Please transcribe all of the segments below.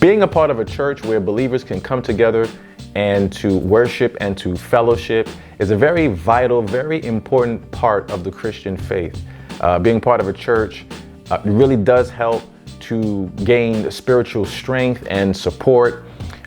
Being a part of a church where believers can come together and to worship and to fellowship is a very vital, very important part of the Christian faith. Being part of a church really does help to gain spiritual strength and support,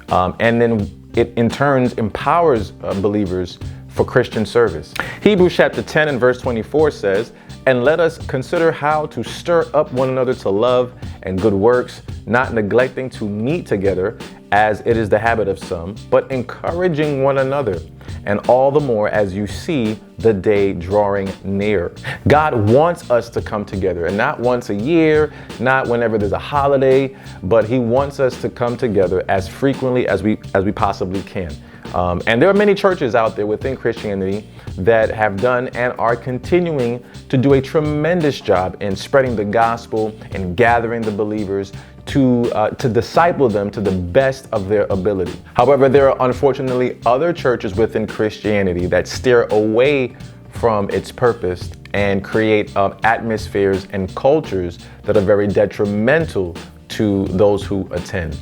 and then it in turn empowers believers for Christian service. Hebrews chapter 10 and verse 24 says, "And let us consider how to stir up one another to love and good works, not neglecting to meet together, as it is the habit of some, but encouraging one another, and all the more as you see the day drawing near." God wants us to come together, and not once a year, not whenever there's a holiday, but He wants us to come together as frequently as we possibly can. And there are many churches out there within Christianity that have done and are continuing to do a tremendous job in spreading the gospel and gathering the believers to disciple them to the best of their ability. However, there are unfortunately other churches within Christianity that steer away from its purpose and create atmospheres and cultures that are very detrimental to those who attend.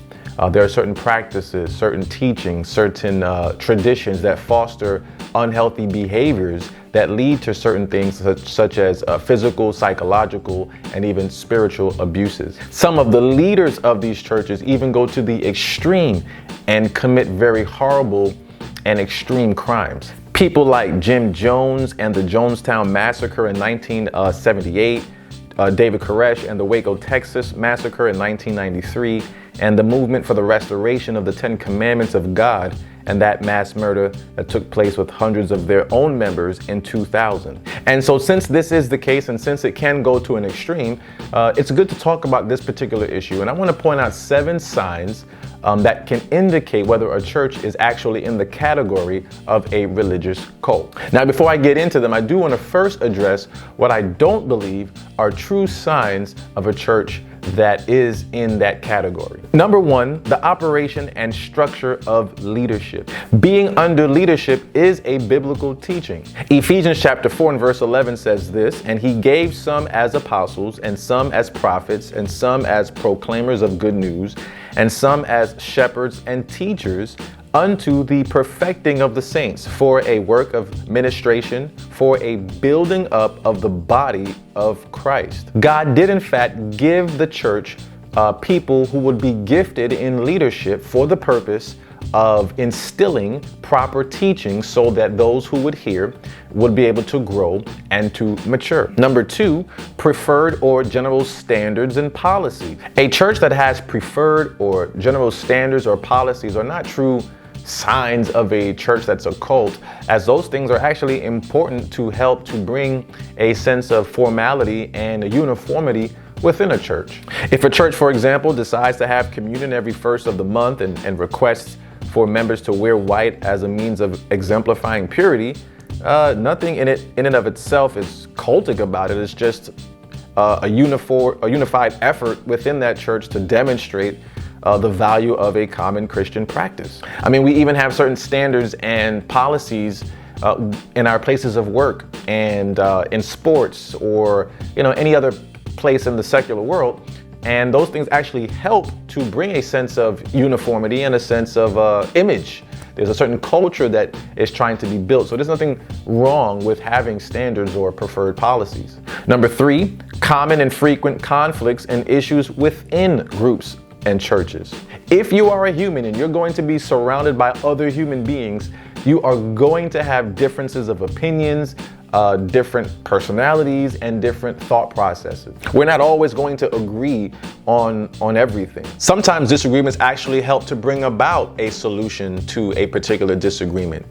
There are certain practices, certain teachings, certain traditions that foster unhealthy behaviors that lead to certain things such as physical, psychological, and even spiritual abuses. Some of the leaders of these churches even go to the extreme and commit very horrible and extreme crimes. People like Jim Jones and the Jonestown Massacre in 1978, David Koresh and the Waco, Texas Massacre in 1993, and the movement for the restoration of the 10 Commandments of God and that mass murder that took place with hundreds of their own members in 2000. And so since this is the case, and since it can go to an extreme, it's good to talk about this particular issue. And I want to point out 7 signs that can indicate whether a church is actually in the category of a religious cult. Now, before I get into them, I do want to first address what I don't believe are true signs of a church that is in that category. Number 1, the operation and structure of leadership. Being under leadership is a biblical teaching. Ephesians chapter 4 and verse 11 says this, "And He gave some as apostles, and some as prophets, and some as proclaimers of good news, and some as shepherds and teachers, unto the perfecting of the saints, for a work of ministration, for a building up of the body of Christ." God did in fact give the church people who would be gifted in leadership for the purpose of instilling proper teaching so that those who would hear would be able to grow and to mature. Number 2, preferred or general standards and policy. A church that has preferred or general standards or policies are not true signs of a church that's a cult, as those things are actually important to help to bring a sense of formality and uniformity within a church. If a church, for example, decides to have communion every first of the month and requests for members to wear white as a means of exemplifying purity, nothing in and of itself is cultic about it. It's just a unified effort within that church to demonstrate the value of a common Christian practice. I mean, we even have certain standards and policies in our places of work and in sports or any other place in the secular world. And those things actually help to bring a sense of uniformity and a sense of image. There's a certain culture that is trying to be built. So there's nothing wrong with having standards or preferred policies. Number 3, common and frequent conflicts and issues within groups and churches. If you are a human and you're going to be surrounded by other human beings, you are going to have differences of opinions, different personalities, and different thought processes. We're not always going to agree on everything. Sometimes disagreements actually help to bring about a solution to a particular disagreement.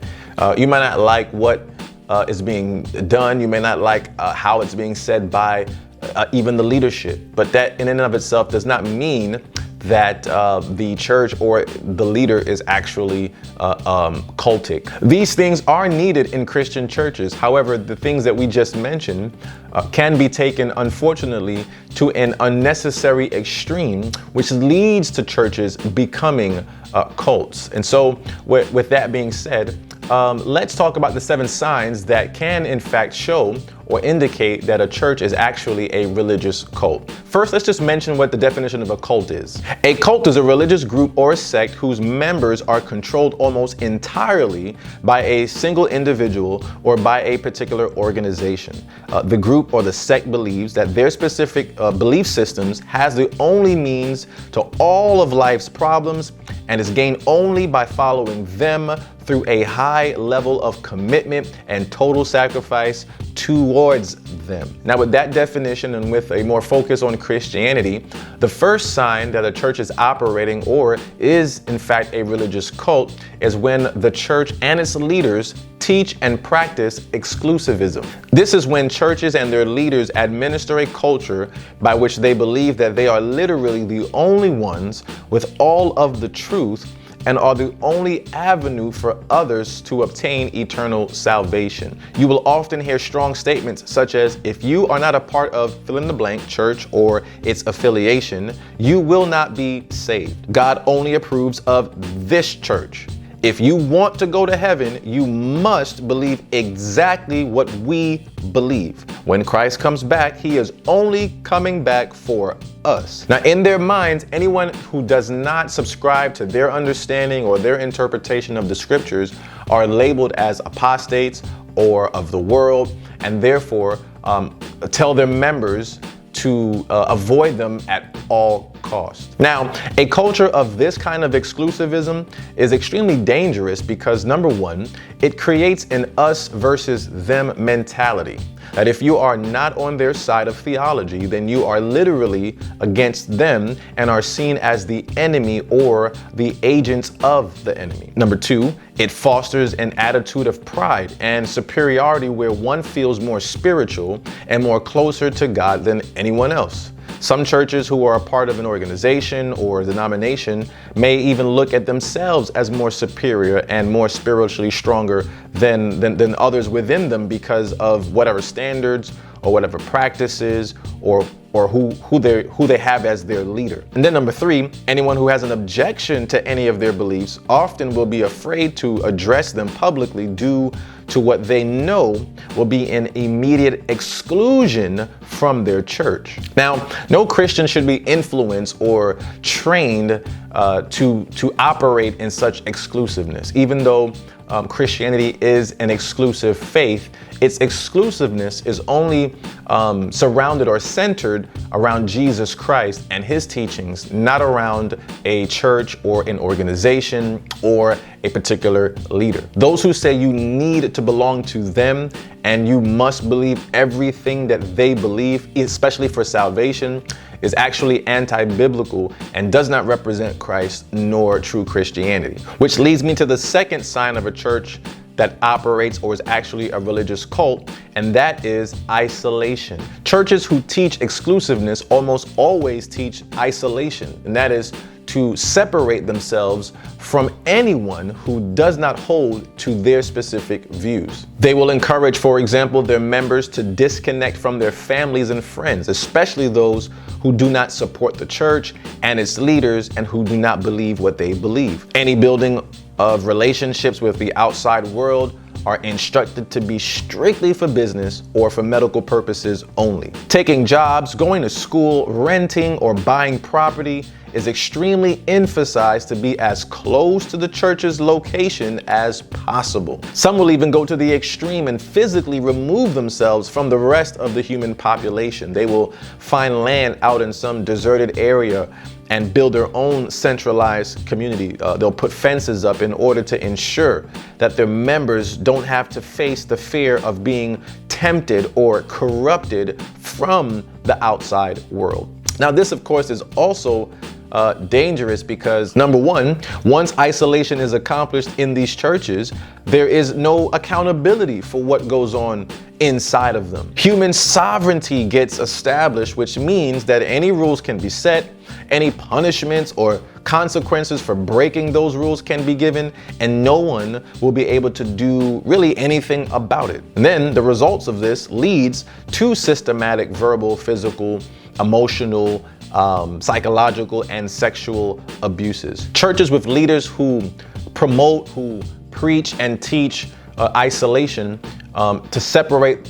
You might not like what is being done. You may not like how it's being said by even the leadership, but that in and of itself does not mean that the church or the leader is actually cultic. These things are needed in Christian churches. However, the things that we just mentioned can be taken, unfortunately, to an unnecessary extreme, which leads to churches becoming cults. And so with that being said, let's talk about the 7 signs that can in fact show or indicate that a church is actually a religious cult. First, let's just mention what the definition of a cult is. A cult is a religious group or sect whose members are controlled almost entirely by a single individual or by a particular organization. The group or the sect believes that their specific belief systems has the only means to all of life's problems and is gained only by following them through a high level of commitment and total sacrifice towards them. Now, with that definition and with a more focus on Christianity, the first sign that a church is operating or is in fact a religious cult is when the church and its leaders teach and practice exclusivism. This is when churches and their leaders administer a culture by which they believe that they are literally the only ones with all of the truth and are the only avenue for others to obtain eternal salvation. You will often hear strong statements such as, if you are not a part of fill in the blank church or its affiliation, you will not be saved. God only approves of this church. If you want to go to heaven, you must believe exactly what we believe. When Christ comes back, he is only coming back for us. Now, in their minds, anyone who does not subscribe to their understanding or their interpretation of the scriptures are labeled as apostates or of the world, and therefore tell their members to avoid them at all costs. Now, a culture of this kind of exclusivism is extremely dangerous because, number one, it creates an us versus them mentality. That if you are not on their side of theology, then you are literally against them and are seen as the enemy or the agents of the enemy. Number two, it fosters an attitude of pride and superiority where one feels more spiritual and more closer to God than anyone else. Some churches who are a part of an organization or denomination may even look at themselves as more superior and more spiritually stronger than others within them because of whatever standards or whatever practices or who they have as their leader. And then number three, anyone who has an objection to any of their beliefs often will be afraid to address them publicly due to what they know will be an immediate exclusion from their church. Now, no Christian should be influenced or trained to operate in such exclusiveness. Even though Christianity is an exclusive faith, its exclusiveness is only surrounded or centered around Jesus Christ and his teachings, not around a church or an organization or a particular leader. Those who say you need to belong to them and you must believe everything that they believe, especially for salvation, is actually anti-biblical and does not represent Christ nor true Christianity. Which leads me to the second sign of a church that operates or is actually a religious cult, and that is isolation. Churches who teach exclusiveness almost always teach isolation, and that is to separate themselves from anyone who does not hold to their specific views. They will encourage, for example, their members to disconnect from their families and friends, especially those who do not support the church and its leaders and who do not believe what they believe. Any building of relationships with the outside world are instructed to be strictly for business or for medical purposes only. Taking jobs, going to school, renting, or buying property is extremely emphasized to be as close to the church's location as possible. Some will even go to the extreme and physically remove themselves from the rest of the human population. They will find land out in some deserted area and build their own centralized community. They'll put fences up in order to ensure that their members don't have to face the fear of being tempted or corrupted from the outside world. Now, this, of course, is also dangerous because, number one, once isolation is accomplished in these churches, there is no accountability for what goes on inside of them. Human sovereignty gets established, which means that any rules can be set, any punishments or consequences for breaking those rules can be given, and no one will be able to do really anything about it. And then the results of this leads to systematic verbal, physical, emotional, psychological, and sexual abuses. Churches with leaders who promote, who preach and teach isolation, to separate,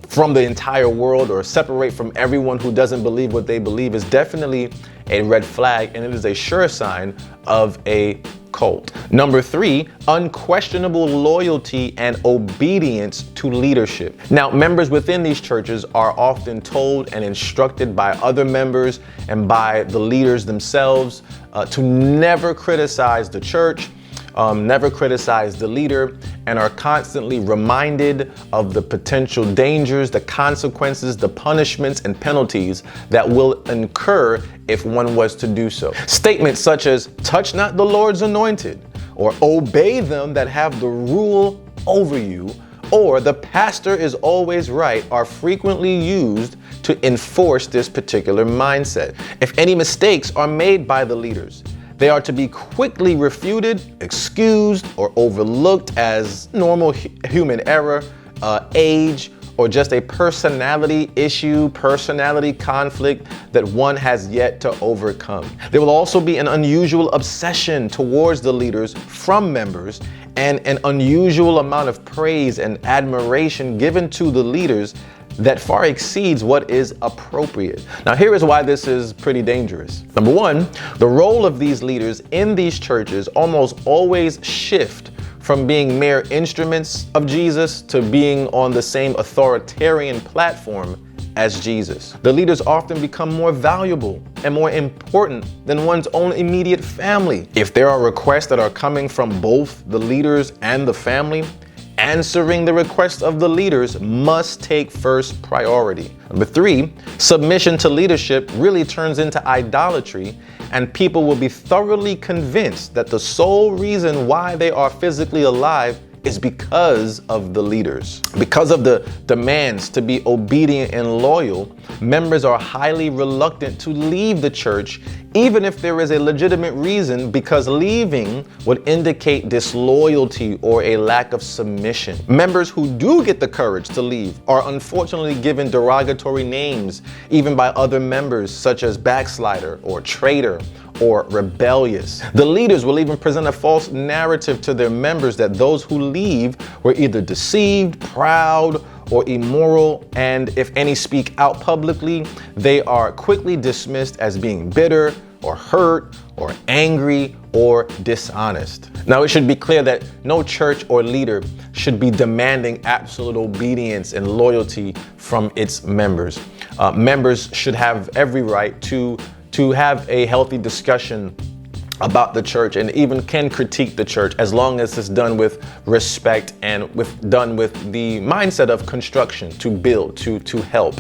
from the entire world, or separate from everyone who doesn't believe what they believe, is definitely a red flag, and it is a sure sign of a cult. Number 3, unquestionable loyalty and obedience to leadership. Now, members within these churches are often told and instructed by other members and by the leaders themselves to never criticize the church, never criticize the leader, and are constantly reminded of the potential dangers, the consequences, the punishments and penalties that will incur if one was to do so. Statements such as, "Touch not the Lord's anointed," or "Obey them that have the rule over you," or "The pastor is always right," are frequently used to enforce this particular mindset. If any mistakes are made by the leaders, they are to be quickly refuted, excused, or overlooked as normal human error, age, or just a personality issue, personality conflict that one has yet to overcome. There will also be an unusual obsession towards the leaders from members, and an unusual amount of praise and admiration given to the leaders that far exceeds what is appropriate. Now, here is why this is pretty dangerous. Number 1, the role of these leaders in these churches almost always shift from being mere instruments of Jesus to being on the same authoritarian platform as Jesus. The leaders often become more valuable and more important than one's own immediate family. If there are requests that are coming from both the leaders and the family, answering the requests of the leaders must take first priority. Number 3, submission to leadership really turns into idolatry, and people will be thoroughly convinced that the sole reason why they are physically alive is because of the leaders. Because of the demands to be obedient and loyal, members are highly reluctant to leave the church, even if there is a legitimate reason, because leaving would indicate disloyalty or a lack of submission. Members who do get the courage to leave are unfortunately given derogatory names, even by other members, such as backslider or traitor or rebellious. The leaders will even present a false narrative to their members that those who leave were either deceived, proud, or immoral, and if any speak out publicly, they are quickly dismissed as being bitter or hurt or angry or dishonest. Now, it should be clear that no church or leader should be demanding absolute obedience and loyalty from its members. Members should have every right to have a healthy discussion about the church, and even can critique the church, as long as it's done with respect and done with the mindset of construction, to build, to help.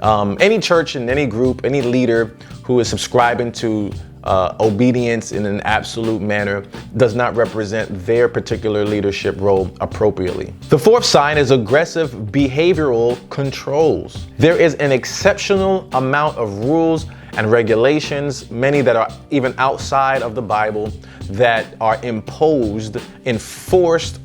Any church and any group, any leader who is subscribing to obedience in an absolute manner does not represent their particular leadership role appropriately. The 4th sign is aggressive behavioral controls. There is an exceptional amount of rules and regulations, many that are even outside of the Bible, that are enforced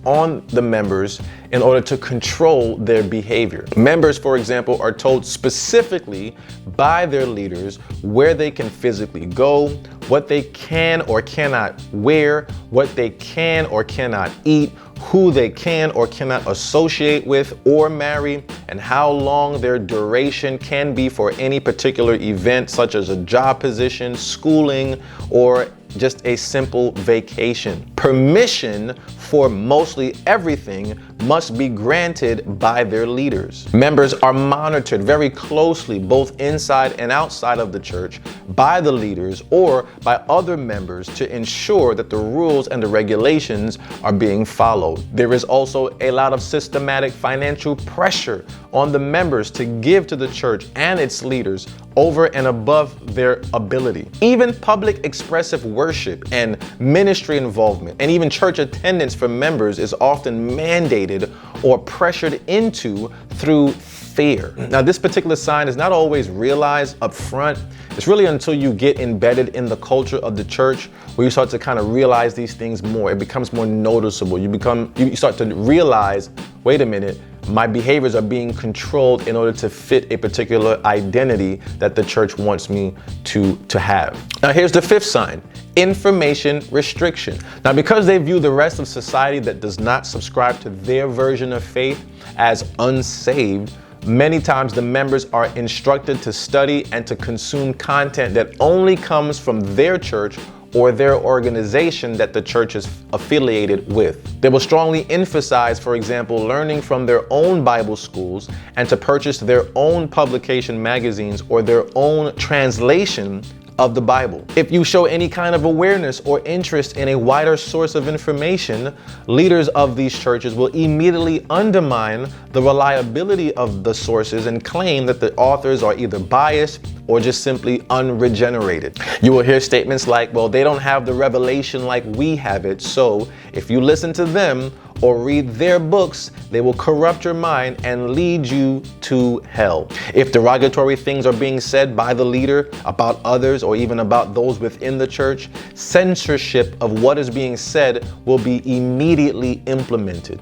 on the members in order to control their behavior. Members, for example, are told specifically by their leaders where they can physically go, what they can or cannot wear, what they can or cannot eat, who they can or cannot associate with or marry, and how long their duration can be for any particular event, such as a job position, schooling, or just a simple vacation. Permission for mostly everything must be granted by their leaders. Members are monitored very closely, both inside and outside of the church, by the leaders or by other members, to ensure that the rules and the regulations are being followed. There is also a lot of systematic financial pressure on the members to give to the church and its leaders over and above their ability. Even public expressive worship and ministry involvement, and even church attendance for members, is often mandated or pressured into through fear. Now, this particular sign is not always realized up front. It's really until you get embedded in the culture of the church where you start to kind of realize these things more. It becomes more noticeable. You start to realize, wait a minute, my behaviors are being controlled in order to fit a particular identity that the church wants me to have. Now, here's the fifth sign: information restriction. Now, because they view the rest of society that does not subscribe to their version of faith as unsaved, many times the members are instructed to study and to consume content that only comes from their church or their organization that the church is affiliated with. They will strongly emphasize, for example, learning from their own Bible schools and to purchase their own publication magazines or their own translation of the Bible. If you show any kind of awareness or interest in a wider source of information, leaders of these churches will immediately undermine the reliability of the sources and claim that the authors are either biased or just simply unregenerated. You will hear statements like, well, they don't have the revelation like we have it, so if you listen to them or read their books, they will corrupt your mind and lead you to hell. If derogatory things are being said by the leader about others or even about those within the church, censorship of what is being said will be immediately implemented.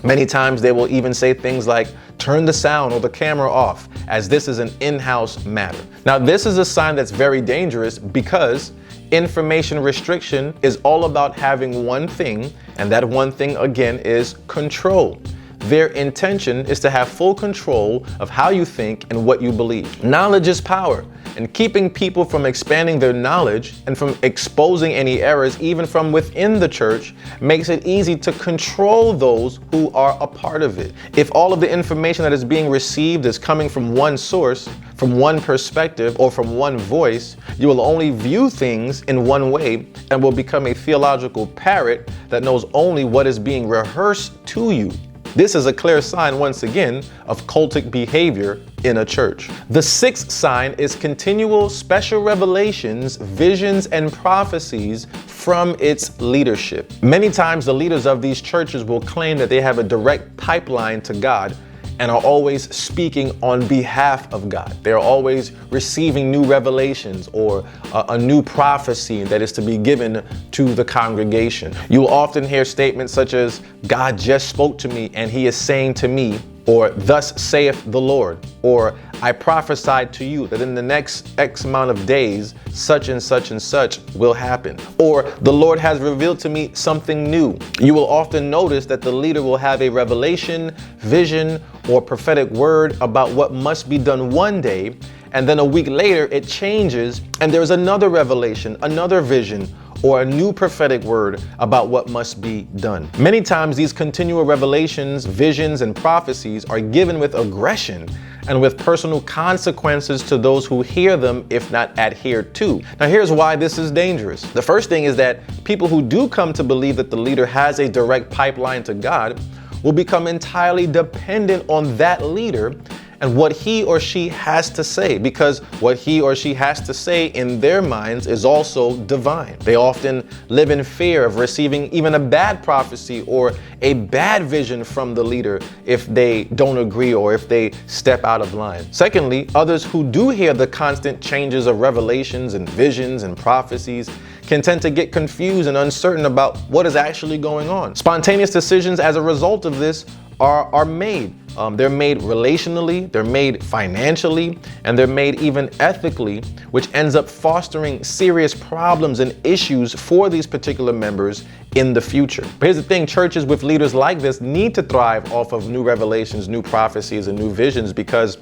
Many times they will even say things like, turn the sound or the camera off, as this is an in-house matter. Now, this is a sign that's very dangerous because information restriction is all about having one thing, and that one thing again is control. Their intention is to have full control of how you think and what you believe. Knowledge is power, and keeping people from expanding their knowledge and from exposing any errors, even from within the church, makes it easy to control those who are a part of it. If all of the information that is being received is coming from one source, from one perspective, or from one voice, you will only view things in one way and will become a theological parrot that knows only what is being rehearsed to you. This is a clear sign, once again, of cultic behavior in a church. The sixth sign is continual special revelations, visions, and prophecies from its leadership. Many times the leaders of these churches will claim that they have a direct pipeline to God and are always speaking on behalf of God. They're always receiving new revelations or a new prophecy that is to be given to the congregation. You will often hear statements such as, God just spoke to me and he is saying to me, or thus saith the Lord, or I prophesied to you that in the next X amount of days, such and such and such will happen. Or the Lord has revealed to me something new. You will often notice that the leader will have a revelation, vision, or prophetic word about what must be done one day, and then a week later it changes and there's another revelation, another vision, or a new prophetic word about what must be done. Many times these continual revelations, visions, and prophecies are given with aggression and with personal consequences to those who hear them if not adhered to. Now, here's why this is dangerous. The first thing is that people who do come to believe that the leader has a direct pipeline to God will become entirely dependent on that leader and what he or she has to say, because what he or she has to say in their minds is also divine. They often live in fear of receiving even a bad prophecy or a bad vision from the leader if they don't agree or if they step out of line. Secondly, others who do hear the constant changes of revelations and visions and prophecies can tend to get confused and uncertain about what is actually going on. Spontaneous decisions as a result of this are made. They're made relationally, they're made financially, and they're made even ethically, which ends up fostering serious problems and issues for these particular members in the future. But here's the thing, churches with leaders like this need to thrive off of new revelations, new prophecies, and new visions, because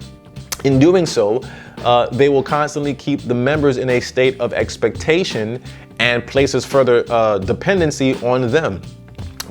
in doing so, they will constantly keep the members in a state of expectation and places further dependency on them.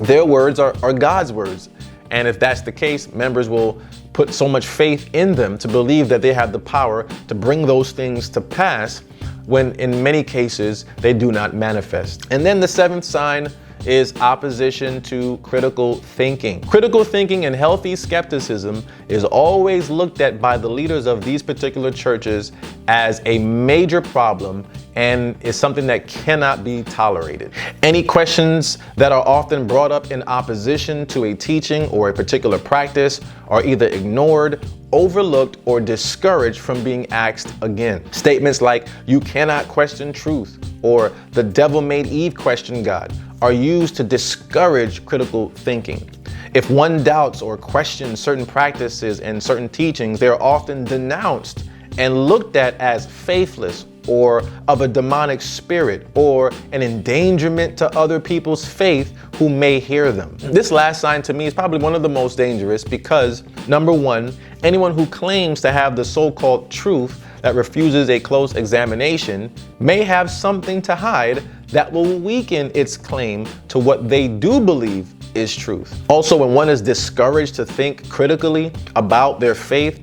Their words are God's words. And if that's the case, members will put so much faith in them to believe that they have the power to bring those things to pass when in many cases they do not manifest. And then the seventh sign is opposition to critical thinking. Critical thinking and healthy skepticism is always looked at by the leaders of these particular churches as a major problem and is something that cannot be tolerated. Any questions that are often brought up in opposition to a teaching or a particular practice are either ignored, overlooked, or discouraged from being asked again. Statements like, you cannot question truth, or the devil made Eve question God, are used to discourage critical thinking. If one doubts or questions certain practices and certain teachings, they are often denounced and looked at as faithless or of a demonic spirit or an endangerment to other people's faith who may hear them. This last sign to me is probably one of the most dangerous because, number one, anyone who claims to have the so-called truth that refuses a close examination may have something to hide that will weaken its claim to what they do believe is truth. Also, when one is discouraged to think critically about their faith,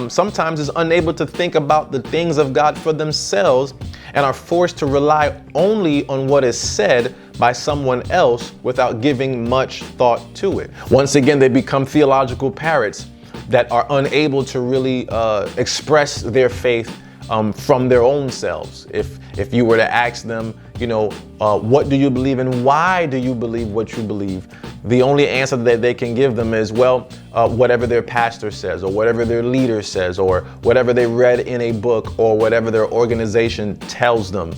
sometimes is unable to think about the things of God for themselves and are forced to rely only on what is said by someone else without giving much thought to it. Once again, they become theological parrots that are unable to really express their faith from their own selves. If you were to ask them, what do you believe and why do you believe what you believe? The only answer that they can give them is, whatever their pastor says, or whatever their leader says, or whatever they read in a book, or whatever their organization tells them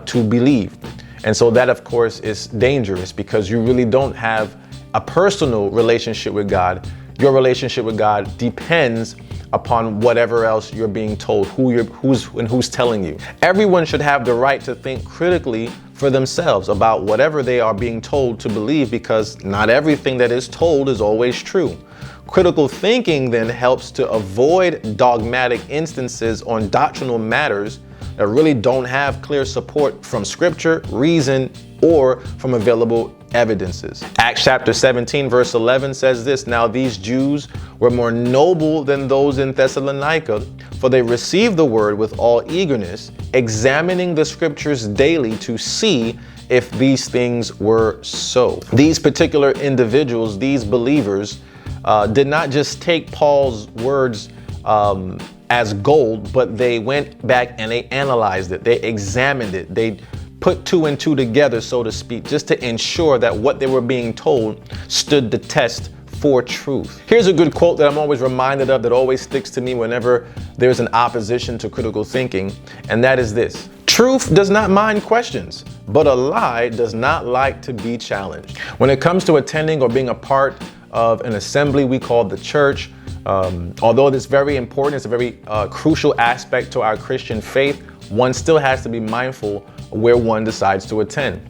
to believe. And so that, of course, is dangerous because you really don't have a personal relationship with God. Your relationship with God depends upon whatever else you're being told, who's telling you. Everyone should have the right to think critically for themselves about whatever they are being told to believe, because not everything that is told is always true. Critical thinking then helps to avoid dogmatic instances on doctrinal matters that really don't have clear support from scripture, reason, or from available evidences. Acts chapter 17 verse 11 says this: "Now these Jews were more noble than those in Thessalonica, for they received the word with all eagerness, examining the scriptures daily to see if these things were so." These particular individuals, these believers, did not just take Paul's words as gold, but they went back and they analyzed it, they examined it, they put two and two together, so to speak, just to ensure that what they were being told stood the test for truth. Here's a good quote that I'm always reminded of, that always sticks to me whenever there's an opposition to critical thinking, and that is this: "Truth does not mind questions, but a lie does not like to be challenged." When it comes to attending or being a part of an assembly we call the church, although it's very important, it's a very crucial aspect to our Christian faith, one still has to be mindful where one decides to attend.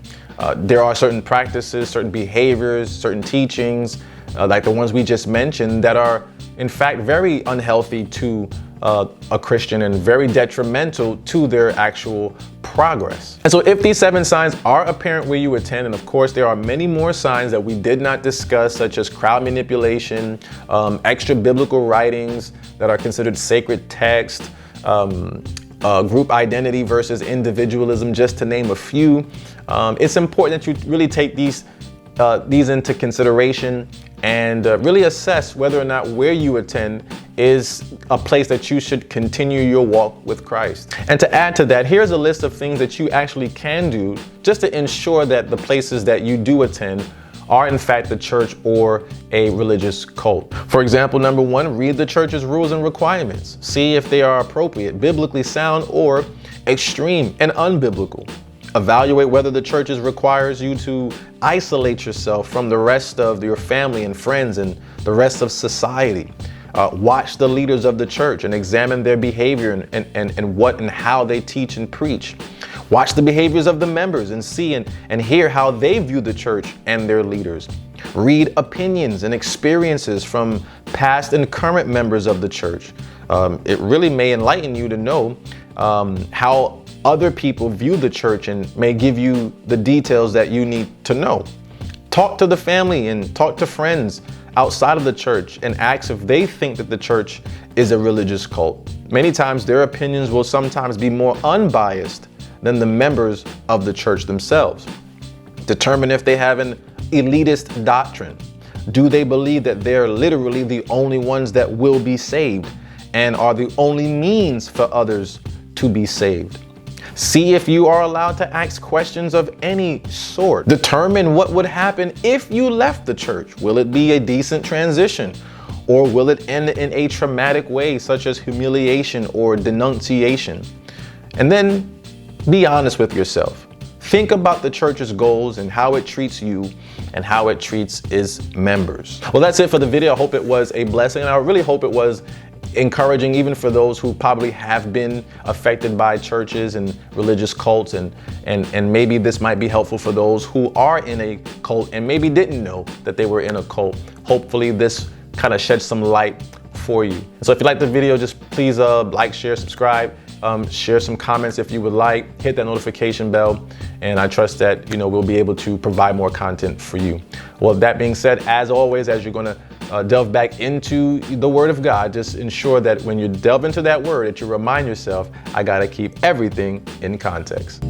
There are certain practices, certain behaviors, certain teachings, like the ones we just mentioned, that are in fact very unhealthy to a Christian and very detrimental to their actual progress. And so if these 7 signs are apparent where you attend, and of course there are many more signs that we did not discuss, such as crowd manipulation, extra biblical writings that are considered sacred text, group identity versus individualism, just to name a few. It's important that you really take these into consideration and really assess whether or not where you attend is a place that you should continue your walk with Christ. And to add to that, here's a list of things that you actually can do just to ensure that the places that you do attend are in fact the church or a religious cult. For example, number 1, read the church's rules and requirements. See if they are appropriate, biblically sound, or extreme and unbiblical. Evaluate whether the church requires you to isolate yourself from the rest of your family and friends and the rest of society. Watch the leaders of the church and examine their behavior and what and how they teach and preach. Watch the behaviors of the members and see and hear how they view the church and their leaders. Read opinions and experiences from past and current members of the church. It really may enlighten you to know how other people view the church and may give you the details that you need to know. Talk to the family and talk to friends outside of the church and ask if they think that the church is a religious cult. Many times their opinions will sometimes be more unbiased than the members of the church themselves. Determine if they have an elitist doctrine. Do they believe that they're literally the only ones that will be saved and are the only means for others to be saved? See if you are allowed to ask questions of any sort. Determine what would happen if you left the church. Will it be a decent transition? Or will it end in a traumatic way, such as humiliation or denunciation? And then be honest with yourself. Think about the church's goals and how it treats you and how it treats its members. Well, that's it for the video. I hope it was a blessing, and I really hope it was encouraging even for those who probably have been affected by churches and religious cults, and maybe this might be helpful for those who are in a cult and maybe didn't know that they were in a cult. Hopefully this kind of sheds some light for you. So if you like the video, just please like, share, subscribe, share some comments if you would like, hit that notification bell, and I trust that we'll be able to provide more content for you. Well, that being said, as always, as you're going to delve back into the Word of God, just ensure that when you delve into that Word, that you remind yourself, I got to keep everything in context.